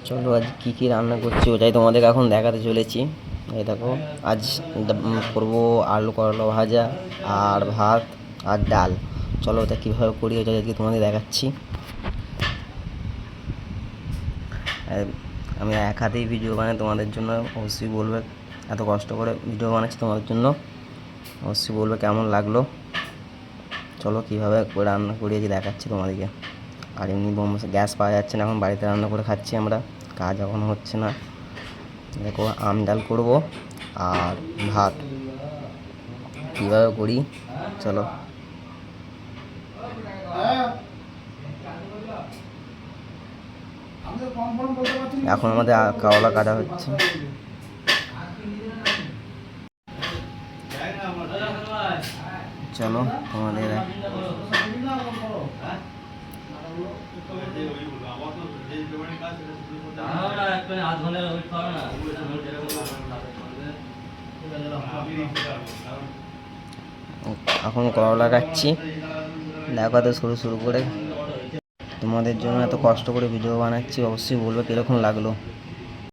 চলো আজ কী কী রান্না করছি ওটাই তোমাদেরকে এখন দেখাতে চলেছি। এই দেখো, আজ করবো আলু করলা ভাজা আর ভাত আর ডাল। চলো ওটা কীভাবে করি ওটা আজকে তোমাদের দেখাচ্ছি। আমি এক হাতেই ভিডিও বানাই তোমাদের জন্য, অবশ্যই বলবে এত কষ্ট করে ভিডিও বানাচ্ছি তোমাদের জন্য, অবশ্যই বলবে কেমন লাগলো। চলো কীভাবে রান্না করি আজকে দেখাচ্ছি তোমাদেরকে। আর এমনি গ্যাস পাওয়া যাচ্ছে না, এখন বাড়িতে রান্না করে খাচ্ছি আমরা, কাজ এখনও হচ্ছে না। দেখো আম ডাল করবো আর ভাত, কীভাবে করি চলো। এখন আমাদের করলা কাটা হচ্ছে। চলো তোমাদের এখন করলা কাটছি, দেখো তো শুরু করে তোমাদের জন্য এত কষ্ট করে ভিডিও বানাচ্ছি, অবশ্যই বলবে কীরকম লাগলো।